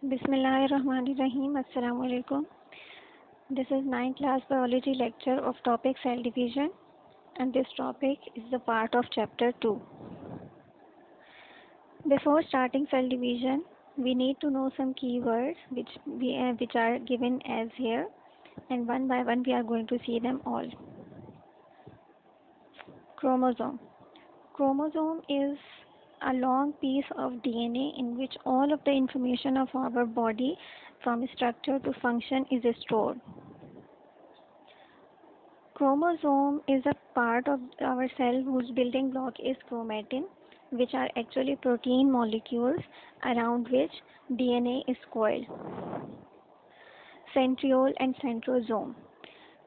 Bismillahirrahmanirrahim. Assalamu alaikum. This is 9th class biology lecture of topic cell division, and this topic is the part of chapter 2. Before starting cell division, we need to know some keywords which are given as here, and one by one we are going to see them all. Chromosome. Chromosome is a long piece of DNA in which all of the information of our body from structure to function is stored. Chromosome is a part of our cell whose building block is chromatin, which are actually protein molecules around which DNA is coiled. Centriole and centrosome.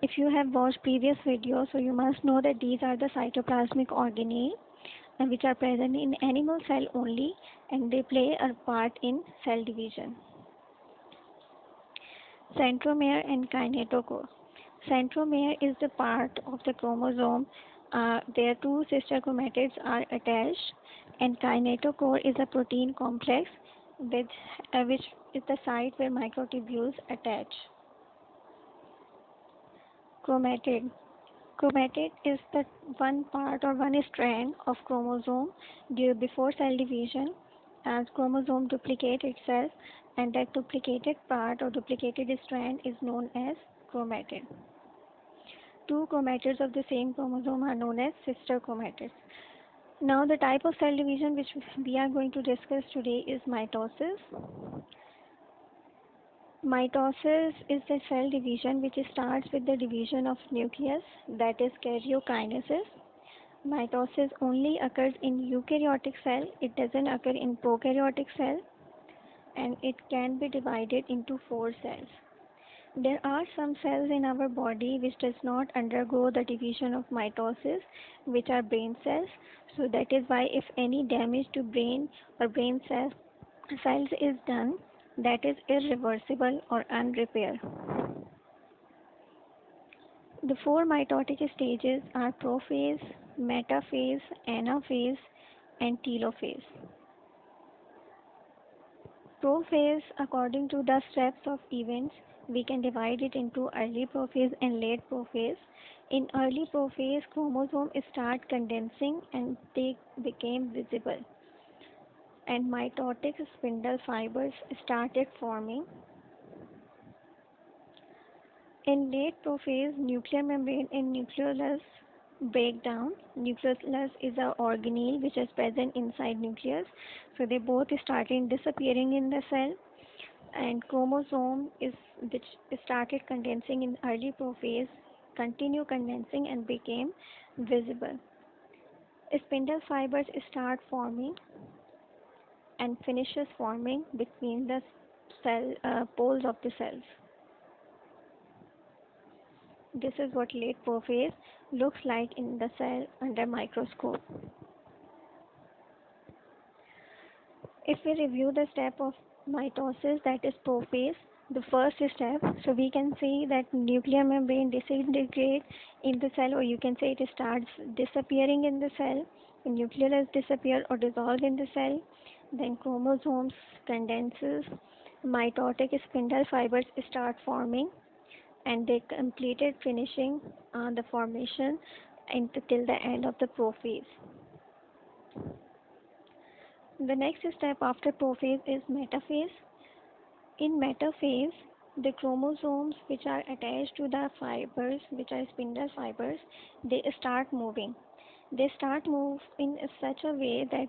If you have watched previous videos, so you must know that these are the cytoplasmic organelle which are present in animal cell only, and they play a part in cell division. Centromere and kinetochore. Centromere is the part of the chromosome. Their two sister chromatids are attached, and kinetochore is a protein complex which is the site where microtubules attach. Chromatid. Chromatid is the one part or one strand of chromosome before cell division, as chromosome duplicate itself, and that duplicated part or duplicated strand is known as chromatid. Two chromatids of the same chromosome are known as sister chromatids. Now the type of cell division which we are going to discuss today is mitosis. Mitosis is the cell division which starts with the division of nucleus, that is karyokinesis. Mitosis only occurs in eukaryotic cell, it doesn't occur in prokaryotic cell, and it can be divided into 4 cells. There are some cells in our body which does not undergo the division of mitosis, which are brain cells. So that is why if any damage to brain or brain cells is done, that is irreversible or unrepair. The 4 mitotic stages are prophase, metaphase, anaphase, and telophase. Prophase, according to the steps of events, we can divide it into early prophase and late prophase. In early prophase, chromosomes start condensing and they became visible, and mitotic spindle fibers started forming. In late prophase, nuclear membrane and nucleolus break down. Nucleolus is an organelle which is present inside nucleus, so they both started disappearing in the cell, and chromosome which started condensing in early prophase continue condensing and became visible. Spindle fibers start forming and finishes forming between the poles of the cells. This is what late prophase looks like in the cell under microscope. If we review the step of mitosis, that is prophase, the first step, so we can see that nuclear membrane disintegrates in the cell, or you can say it starts disappearing in the cell. The nucleolus disappear or dissolve in the cell. Then chromosomes condenses, mitotic spindle fibers start forming, and they completed finishing the formation till the end of the prophase. The next step after prophase is metaphase. In metaphase, the chromosomes which are attached to the fibers, which are spindle fibers, they start moving. They start move in such a way that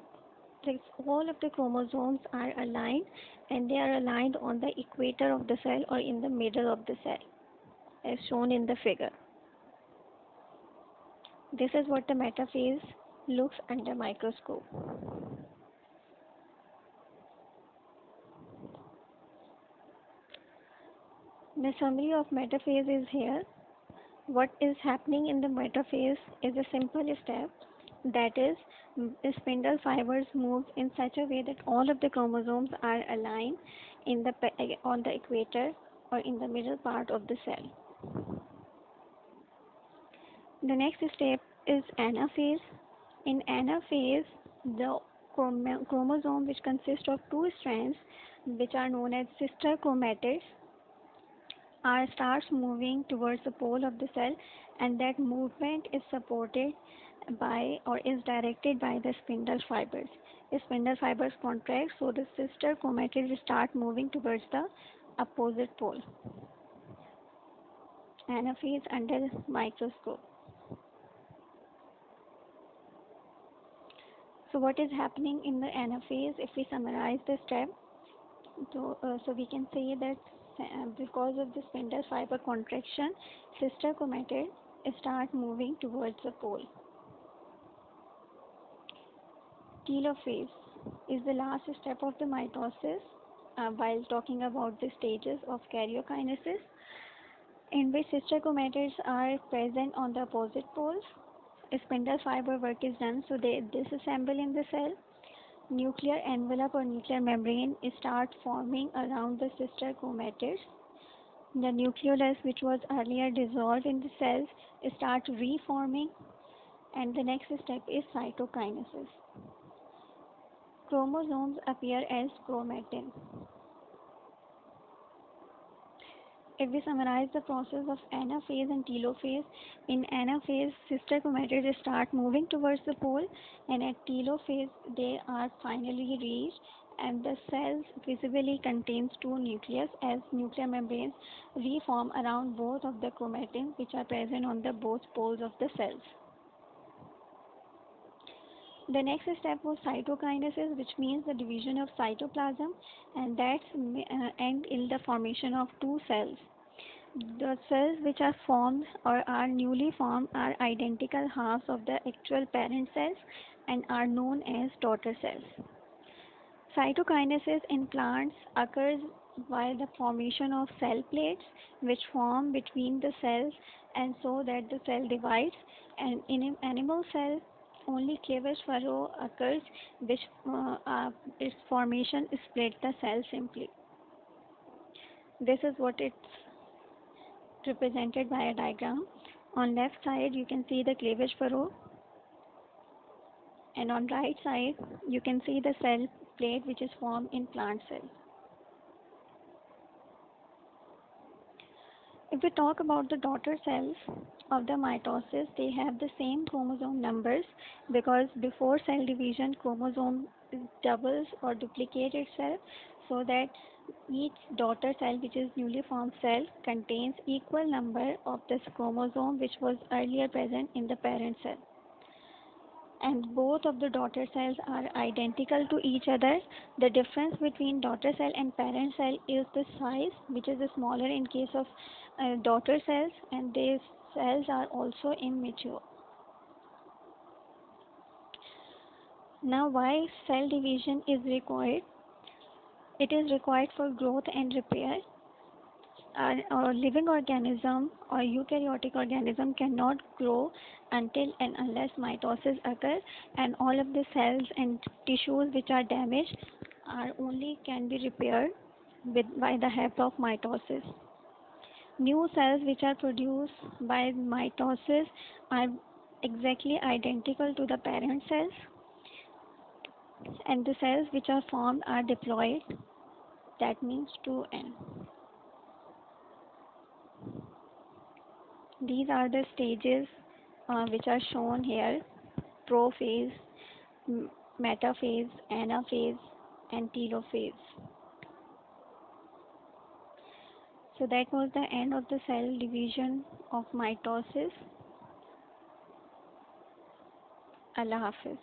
all of the chromosomes are aligned, and they are aligned on the equator of the cell or in the middle of the cell, as shown in the figure. This is what the metaphase looks under microscope. The summary of metaphase is here. What is happening in the metaphase is a simple step, that is, the spindle fibers move in such a way that all of the chromosomes are aligned on the equator or in the middle part of the cell. The next step is anaphase. In anaphase, the chromosome, which consists of 2 strands, which are known as sister chromatids, starts moving towards the pole of the cell, and that movement is supported by or is directed by the spindle fibers. The spindle fibers contract, so the sister chromatids start moving towards the opposite pole. Anaphase under microscope. So what is happening in the anaphase? If we summarize the step, so we can say that because of the spindle fiber contraction, sister chromatid start moving towards the pole. Telophase is the last step of the mitosis while talking about the stages of karyokinesis, in which sister chromatids are present on the opposite poles. Spindle fiber work is done, so they disassemble in the cell. Nuclear envelope or nuclear membrane starts forming around the sister chromatids. The nucleolus, which was earlier dissolved in the cells, starts reforming, and the next step is cytokinesis. Chromosomes appear as chromatin. If we summarize the process of anaphase and telophase, in anaphase, sister chromatids start moving towards the pole, and at telophase, they are finally reached, and the cells visibly contains two nucleus as nuclear membranes reform around both of the chromatins which are present on the both poles of the cells. The next step was cytokinesis, which means the division of cytoplasm, and that's end in the formation of two cells. The cells which are formed or are newly formed are identical halves of the actual parent cells and are known as daughter cells. Cytokinesis in plants occurs by the formation of cell plates which form between the cells and so that the cell divides, and in an animal cell only cleavage furrow occurs which its formation split the cell simply. This is what it's represented by a diagram. On left side you can see the cleavage furrow, and on right side you can see the cell plate which is formed in plant cell. If we talk about the daughter cells of the mitosis, they have the same chromosome numbers because before cell division, chromosome doubles or duplicates itself, so that each daughter cell, which is newly formed cell, contains equal number of this chromosome which was earlier present in the parent cell. And both of the daughter cells are identical to each other. The difference between daughter cell and parent cell is the size, which is smaller in case of daughter cells, and these cells are also immature. Now, why cell division is required? It is required for growth and repair. Our living organism or eukaryotic organism cannot grow until and unless mitosis occurs, and all of the cells and tissues which are damaged are only can be repaired by the help of mitosis. New cells which are produced by mitosis are exactly identical to the parent cells, and the cells which are formed are diploid, that means 2n. These are the stages which are shown here: prophase, metaphase, anaphase, and telophase. So that was the end of the cell division of mitosis. Allah Hafiz.